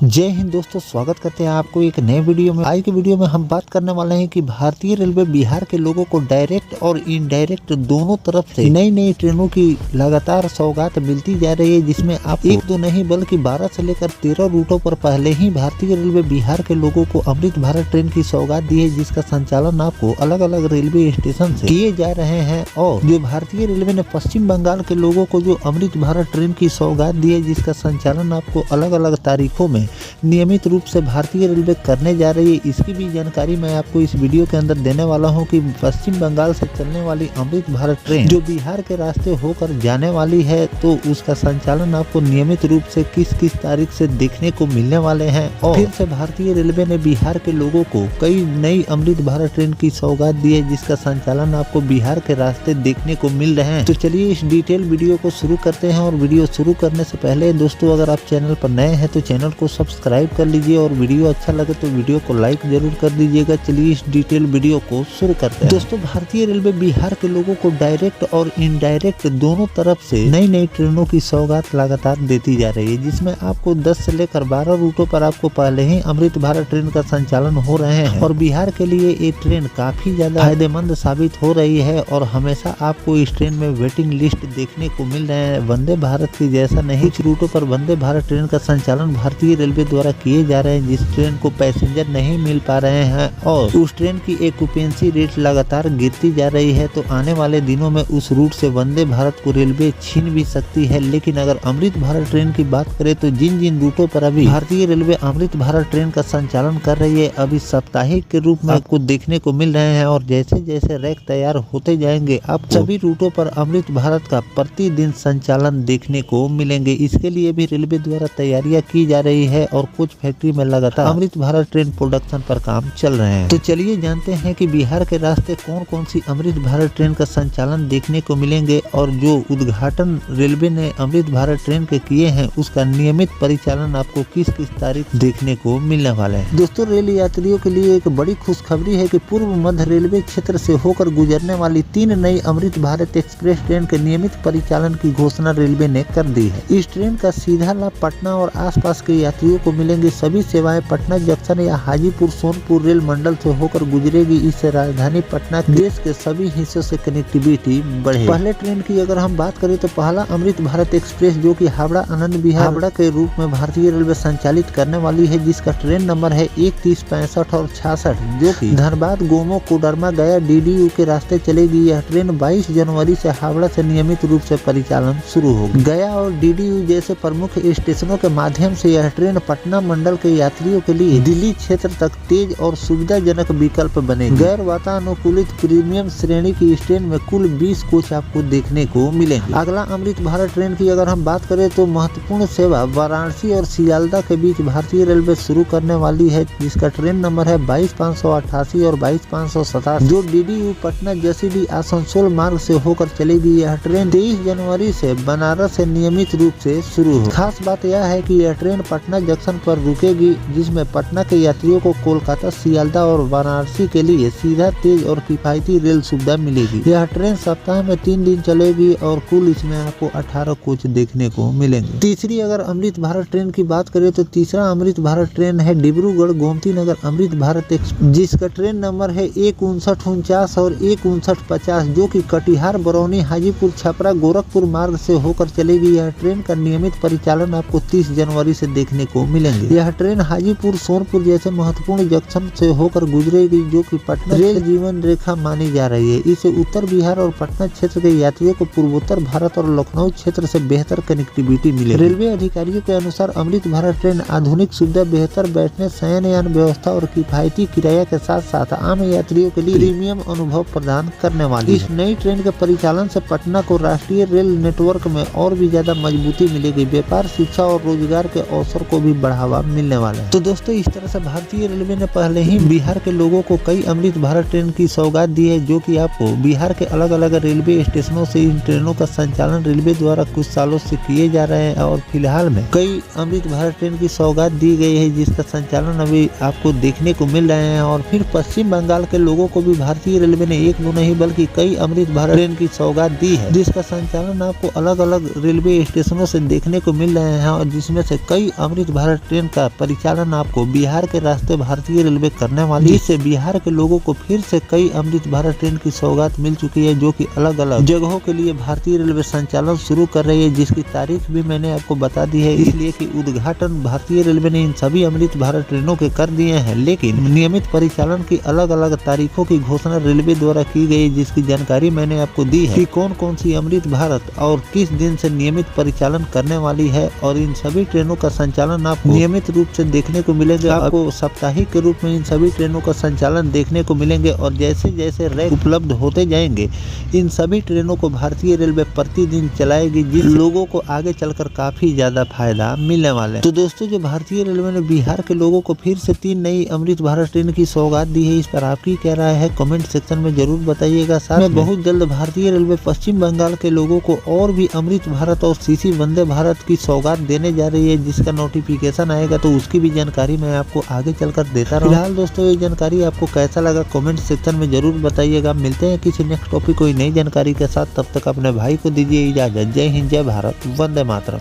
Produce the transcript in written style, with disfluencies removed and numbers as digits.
जय हिंद दोस्तों, स्वागत करते हैं आपको एक नए वीडियो में। आज की वीडियो में हम बात करने वाले हैं कि भारतीय रेलवे बिहार के लोगों को डायरेक्ट और इनडायरेक्ट दोनों तरफ से नई नई ट्रेनों की लगातार सौगात मिलती जा रही है, जिसमें आप एक दो नहीं बल्कि 12 से लेकर 13 रूटों पर पहले ही भारतीय रेलवे बिहार के लोगों को अमृत भारत ट्रेन की सौगात दी है, जिसका संचालन आपको अलग अलग रेलवे स्टेशन से किए जा रहे हैं। और जो भारतीय रेलवे ने पश्चिम बंगाल के लोगों को जो अमृत भारत ट्रेन की सौगात दी है, जिसका संचालन आपको अलग अलग तारीखों में नियमित रूप से भारतीय रेलवे करने जा रही है, इसकी भी जानकारी मैं आपको इस वीडियो के अंदर देने वाला हूं कि पश्चिम बंगाल से चलने वाली अमृत भारत ट्रेन जो बिहार के रास्ते होकर जाने वाली है, तो उसका संचालन आपको नियमित रूप से किस किस तारीख से देखने को मिलने वाले हैं। और फिर से भारतीय रेलवे ने बिहार के लोगों को कई नई अमृत भारत ट्रेन की सौगात दी है, जिसका संचालन आपको बिहार के रास्ते देखने को मिल रहे हैं। तो चलिए इस डिटेल वीडियो को शुरू करते हैं। और वीडियो शुरू करने से पहले दोस्तों, अगर आप चैनल पर नए हैं तो चैनल को सब्सक्राइब कर लीजिए और वीडियो अच्छा लगे तो वीडियो को लाइक जरूर कर दीजिएगा। चलिए इस डिटेल वीडियो को शुरू करते हैं। दोस्तों, भारतीय रेलवे बिहार के लोगों को डायरेक्ट और इनडायरेक्ट दोनों तरफ से नई नई ट्रेनों की सौगात लगातार देती जा रही है, जिसमें आपको 10 से लेकर 12 रूटों पर आपको पहले ही अमृत भारत ट्रेन का संचालन हो रहे हैं। और बिहार के लिए ये ट्रेन काफी ज्यादा फायदेमंद साबित हो रही है और हमेशा आपको इस ट्रेन में वेटिंग लिस्ट देखने को मिल रहे हैं। वंदे भारत की जैसा नहीं, कुछ रूटों पर वंदे भारत ट्रेन का संचालन भारतीय रेलवे द्वारा किए जा रहे हैं, जिस ट्रेन को पैसेंजर नहीं मिल पा रहे हैं और उस ट्रेन की ऑक्यूपेंसी रेट लगातार गिरती जा रही है। तो आने वाले दिनों में उस रूट से वंदे भारत को रेलवे छीन भी सकती है। लेकिन अगर अमृत भारत ट्रेन की बात करें तो जिन जिन रूटों पर अभी भारतीय रेलवे अमृत भारत ट्रेन का संचालन कर रही है, अभी साप्ताहिक के रूप में आपको देखने को मिल रहे हैं। और जैसे जैसे रैक तैयार होते जाएंगे, आप सभी रूटों पर अमृत भारत का प्रतिदिन संचालन देखने को मिलेंगे। इसके लिए भी रेलवे द्वारा तैयारियां की जा रही है और कुछ फैक्ट्री में लगातार अमृत भारत ट्रेन प्रोडक्शन पर काम चल रहे हैं। तो चलिए जानते हैं कि बिहार के रास्ते कौन कौन सी अमृत भारत ट्रेन का संचालन देखने को मिलेंगे और जो उद्घाटन रेलवे ने अमृत भारत ट्रेन के किए हैं, उसका नियमित परिचालन आपको किस किस तारीख देखने को मिलने वाले हैं। दोस्तों, रेल यात्रियों के लिए एक बड़ी खुशखबरी है कि पूर्व मध्य रेलवे क्षेत्र से होकर गुजरने वाली 3 नई अमृत भारत एक्सप्रेस ट्रेन के नियमित परिचालन की घोषणा रेलवे ने कर दी है। इस ट्रेन का सीधा लाभ पटना और आसपास के यात्रियों को मिलेंगे। सभी सेवाएं पटना जंक्शन या हाजीपुर सोनपुर रेल मंडल से होकर गुजरेगी। इससे राजधानी पटना देश के सभी हिस्सों से कनेक्टिविटी बढ़ेगी। पहले ट्रेन की अगर हम बात करें तो पहला अमृत भारत एक्सप्रेस जो कि हावड़ा आनंद विहार हावड़ा के रूप में भारतीय रेलवे संचालित करने वाली है, जिसका ट्रेन नंबर है 31, 65 और 66, जो कि धनबाद, गोमो, कोडरमा, गया DDU के रास्ते चलेगी। यह ट्रेन 22 जनवरी से हावड़ा से नियमित रूप से परिचालन शुरू होगी। गया और DDU जैसे प्रमुख स्टेशनों के माध्यम से यह ट्रेन पटना मंडल के यात्रियों के लिए दिल्ली क्षेत्र तक तेज और सुविधाजनक विकल्प बनेगी। गैर वातानुकूलित प्रीमियम श्रेणी की इस ट्रेन में कुल 20 कोच आपको देखने को मिलेंगे। अगला अमृत भारत ट्रेन की अगर हम बात करें तो महत्वपूर्ण सेवा वाराणसी और सियालदा के बीच भारतीय रेलवे शुरू करने वाली है, जिसका ट्रेन नंबर है 22,588 और 22,587, जो DDU पटना JCD आसनसोल मार्ग से होकर चलेगी। यह ट्रेन 23 जनवरी से बनारस से नियमित रूप से शुरू हो। खास बात यह है कि यह ट्रेन पटना जंक्शन पर रुकेगी, जिसमें पटना के यात्रियों को कोलकाता, सियालदा और वाराणसी के लिए सीधा, तेज और किफायती रेल सुविधा मिलेगी। यह ट्रेन सप्ताह में 3 दिन चलेगी और कुल इसमें आपको 18 कोच देखने को मिलेंगे। तीसरी अगर अमृत भारत ट्रेन की बात करें तो तीसरा अमृत भारत ट्रेन है डिब्रूगढ़ गोमती नगर अमृत भारत एक्सप्रेस, जिसका ट्रेन नंबर है 15949 और 15950, जो कि कटिहार, बरौनी, हाजीपुर, छपरा, गोरखपुर मार्ग से होकर चलेगी। यह ट्रेन का नियमित परिचालन आपको 30 जनवरी से देखने को मिलेंगे। यह ट्रेन हाजीपुर, सोनपुर जैसे महत्वपूर्ण जंक्शन से होकर गुजरेगी, जो कि पटना रेल जीवन रेखा मानी जा रही है। इसे उत्तर बिहार और पटना क्षेत्र के यात्रियों को पूर्वोत्तर भारत और लखनऊ क्षेत्र से बेहतर कनेक्टिविटी मिलेगी। रेलवे अधिकारियों के अनुसार अमृत भारत ट्रेन आधुनिक सुविधा, बेहतर बैठने शयनयान व्यवस्था और किफायती किराया के साथ साथ आम यात्रियों के लिए प्रीमियम अनुभव प्रदान करने वाली है। इस नई ट्रेन के परिचालन से पटना को राष्ट्रीय रेल नेटवर्क में और भी ज्यादा मजबूती मिलेगी। व्यापार, शिक्षा और रोजगार के अवसर को भी बढ़ावा मिलने वाला है। तो दोस्तों, इस तरह से भारतीय रेलवे ने पहले ही बिहार के लोगों को कई अमृत भारत ट्रेन की सौगात दी है, जो कि आपको बिहार के अलग अलग रेलवे स्टेशनों से इन ट्रेनों का संचालन रेलवे द्वारा कुछ सालों से किए जा रहे हैं। और फिलहाल में कई अमृत भारत ट्रेन की सौगात दी गई है, जिसका संचालन अभी आपको देखने को मिल रहे हैं। और फिर पश्चिम बंगाल के लोगों को भी भारतीय रेलवे ने एक दो नहीं बल्कि कई अमृत भारत ट्रेन की सौगात दी है, जिसका संचालन आपको अलग अलग रेलवे स्टेशनों से देखने को मिल रहे हैं और जिसमें से कई अमृत भारत भारत ट्रेन का परिचालन आपको बिहार के रास्ते भारतीय रेलवे करने वाली है, जिससे बिहार के लोगों को फिर से कई अमृत भारत ट्रेन की सौगात मिल चुकी है, जो कि अलग अलग जगहों के लिए भारतीय रेलवे संचालन शुरू कर रही है, जिसकी तारीख भी मैंने आपको बता दी है। इसलिए कि उद्घाटन भारतीय रेलवे ने इन सभी अमृत भारत ट्रेनों के कर दिए हैं, लेकिन नियमित परिचालन की अलग अलग तारीखों की घोषणा रेलवे द्वारा की गई, जिसकी जानकारी मैंने आपको दी है कि कौन कौन सी अमृत भारत और किस दिन से नियमित परिचालन करने वाली है। और इन सभी ट्रेनों का संचालन आपको नियमित रूप से देखने को मिलेगा। आपको साप्ताहिक के रूप में इन सभी ट्रेनों का संचालन देखने को मिलेंगे और जैसे जैसे रैक उपलब्ध होते जाएंगे इन सभी ट्रेनों को भारतीय रेलवे प्रतिदिन चलाएगी, जिस लोगों को आगे चलकर काफी ज्यादा फायदा मिलने वाले। तो दोस्तों, जो भारतीय रेलवे ने बिहार के लोगों को फिर से 3 नई अमृत भारत ट्रेन की सौगात दी है, इस पर आपकी क्या राय है कमेंट सेक्शन में जरूर बताइएगा। साथ में बहुत जल्द भारतीय रेलवे पश्चिम बंगाल के लोगों को और भी अमृत भारत और सीसी वंदे भारत की सौगात देने जा रही है, जिसका नोटिफिकेशन आएगा तो उसकी भी जानकारी मैं आपको आगे चलकर देता रहूँगा। फिलहाल दोस्तों, ये जानकारी आपको कैसा लगा कमेंट सेक्शन में जरूर बताइएगा। मिलते हैं किसी नेक्स्ट टॉपिक कोई नई जानकारी के साथ, तब तक अपने भाई को दीजिए इजाजत। जय हिंद, जय भारत, वंदे मातरम।